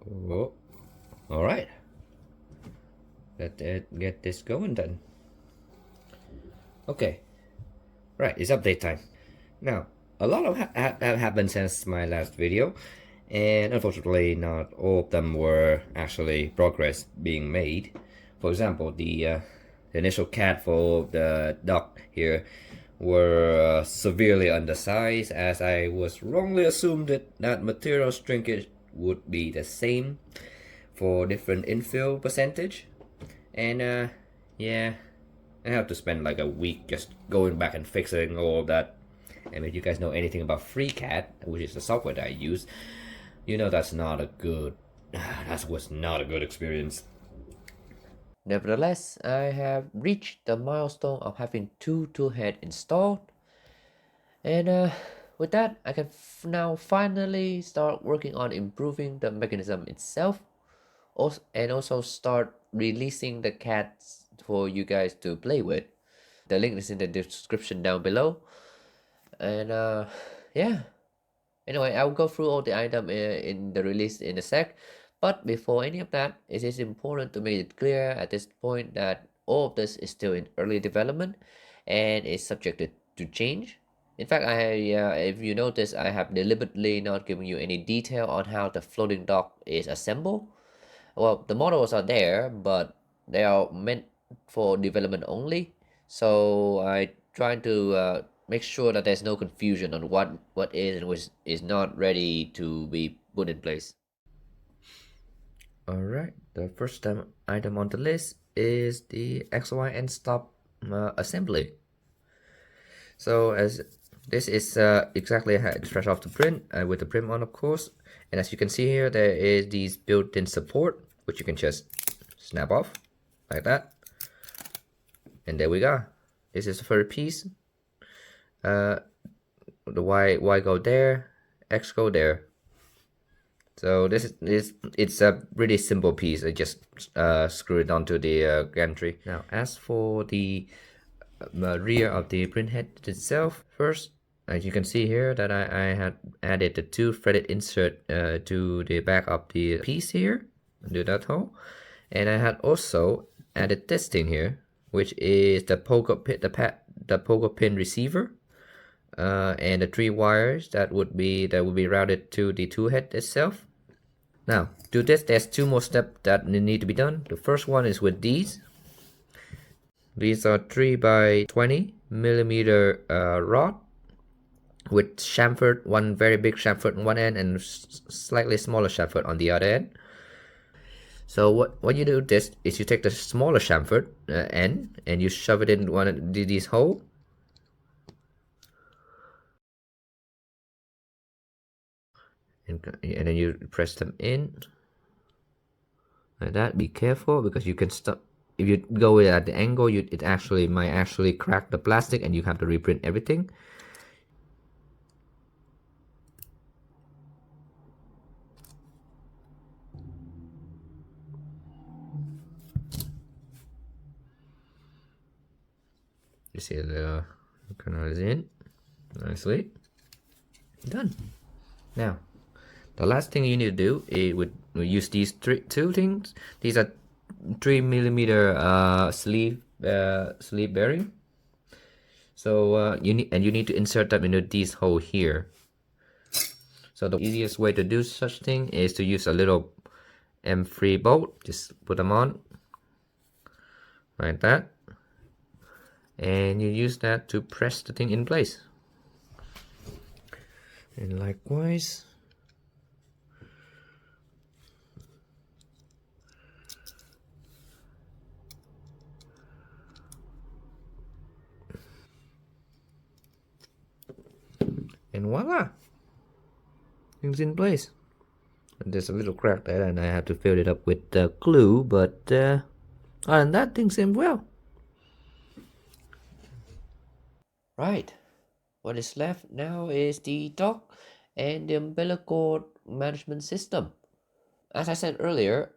Oh, all right. Let's get this going then. Okay, right, it's update time. Now, a lot of have happened since my last video, and unfortunately, not all of them were actually progress being made. For example, the initial cat for the dock here were severely undersized, as I was wrongly assumed that material shrinkage would be the same for different infill percentage. And yeah, I have to spend like a week just going back and fixing all of that. And if you guys know anything about FreeCAD, which is the software that I use, you know that's not a good. That was not a good experience. Nevertheless, I have reached the milestone of having 2 toolheads installed, and with that I can now finally start working on improving the mechanism itself, and also start releasing the cats for you guys to play with. The link is in the description down below, and yeah. Anyway, I'll go through all the item in the release in a sec, but before any of that, it is important to make it clear at this point that all of this is still in early development and is subjected to change. In fact, if you notice, I have deliberately not given you any detail on how the floating dock is assembled. Well, the models are there, but they are meant for development only. So I try to make sure that there's no confusion on what is and which is not ready to be put in place. Alright, the first item on the list is the XY and stop assembly. So as this is exactly how it's fresh off the print with the print on, of course. And as you can see here, there is these built-in support, which you can just snap off like that. And there we go. This is the first piece. The Y go there, X go there. So this is it's a really simple piece. I just screw it onto the gantry. Now, as for the rear of the printhead itself, first, as you can see here, that I had added the 2 threaded insert to the back of the piece here, do that hole, and I had also added this thing here, which is the pogo pin, the pogo pin receiver. And the 3 wires that would be routed to the toolhead itself. Now, to this, there's 2 more steps that need to be done. The first one is with these. These are 3 by 20 millimeter rod with chamfered, one very big chamfered on one end and slightly smaller chamfered on the other end. So what you do with this is you take the smaller chamfered end and you shove it in one of these holes. And then you press them in like that. Be careful because you can stop if you go at the angle. It actually might crack the plastic and you have to reprint everything. You see the kernel is in nicely. Done. Now the last thing you need to do is we use these two things. These are 3 millimeter sleeve bearing. So you need to insert them into this hole here. So the easiest way to do such thing is to use a little M3 bolt. Just put them on like that, and you use that to press the thing in place. And likewise, and voila, things in place. And there's a little crack there, and I have to fill it up with glue, but other than that, things seem well. Right. What is left now is the dock and the umbilical management system. As I said earlier,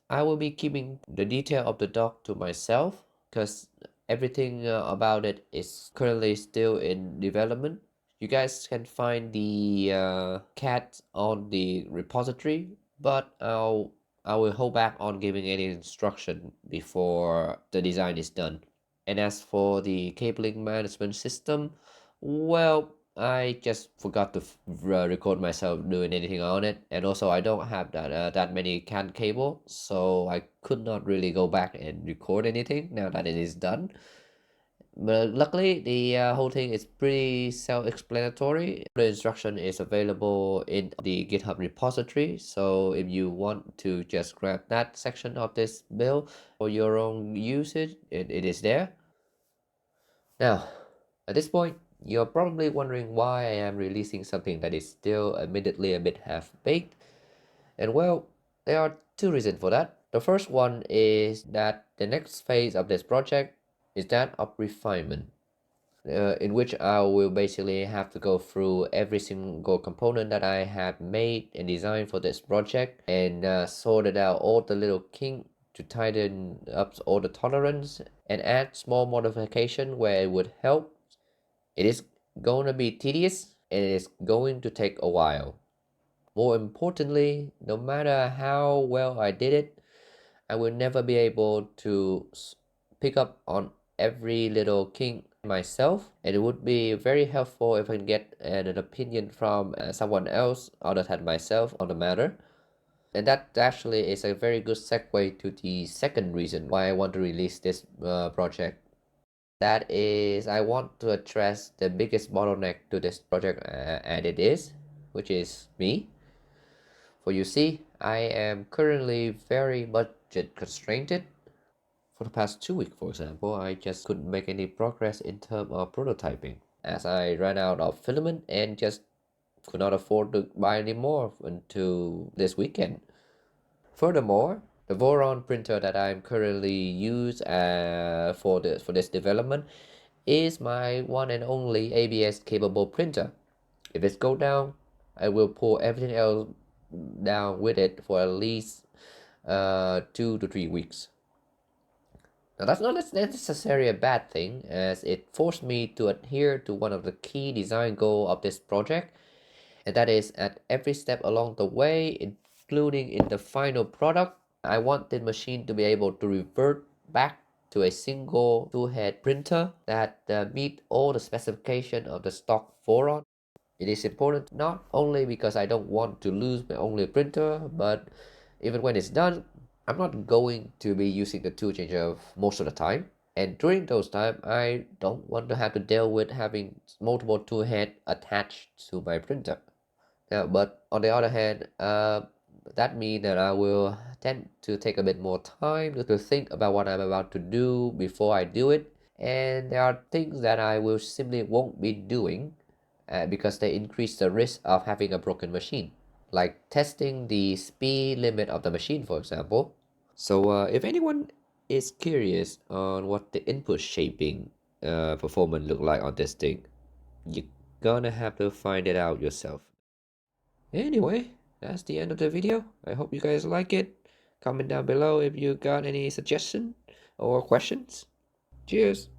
I will be keeping the detail of the dock to myself because everything about it is currently still in development. You guys can find the cat on the repository but I will hold back on giving any instruction before the design is done. And as for the cabling management system, well, I just forgot to record myself doing anything on it, and also I don't have that many CAN cable, so I could not really go back and record anything now that it is done. But luckily, the whole thing is pretty self-explanatory. The instruction is available in the GitHub repository, so if you want to just grab that section of this build for your own usage, it is there. Now, at this point, you're probably wondering why I am releasing something that is still admittedly a bit half-baked. And well, there are two reasons for that. The first one is that the next phase of this project is that of refinement, in which I will basically have to go through every single component that I have made and designed for this project and sorted out all the little kinks to tighten up all the tolerance and add small modification where it would help. It is going to be tedious and it is going to take a while. More importantly, no matter how well I did it, I will never be able to pick up on every little kink myself, and it would be very helpful if I can get an opinion from someone else other than myself on the matter. And that actually is a very good segue to the second reason why I want to release this project. That is, I want to address the biggest bottleneck to this project, and it is, which is me. For you see, I am currently very budget constrained. For the past 2 weeks, for example, I just couldn't make any progress in terms of prototyping as I ran out of filament and just could not afford to buy any more until this weekend. Furthermore, the Voron printer that I'm currently use for this development is my one and only ABS capable printer. If it goes down, I will pull everything else down with it for at least 2 to 3 weeks. Now that's not necessarily a bad thing, as it forced me to adhere to one of the key design goals of this project, and that is at every step along the way, including in the final product, I want the machine to be able to revert back to a single two-head printer that meet all the specification of the stock Voron. It is important not only because I don't want to lose my only printer, but even when it's done, I'm not going to be using the tool changer most of the time. And during those times, I don't want to have to deal with having multiple tool heads attached to my printer. Now, but on the other hand, that means that I will tend to take a bit more time to think about what I'm about to do before I do it. And there are things that I will simply won't be doing because they increase the risk of having a broken machine, like testing the speed limit of the machine, for example. So if anyone is curious on what the input shaping performance look like on this thing, you're gonna have to find it out yourself. Anyway, that's the end of the video. I hope you guys like it. Comment down below if you got any suggestion or questions. Cheers!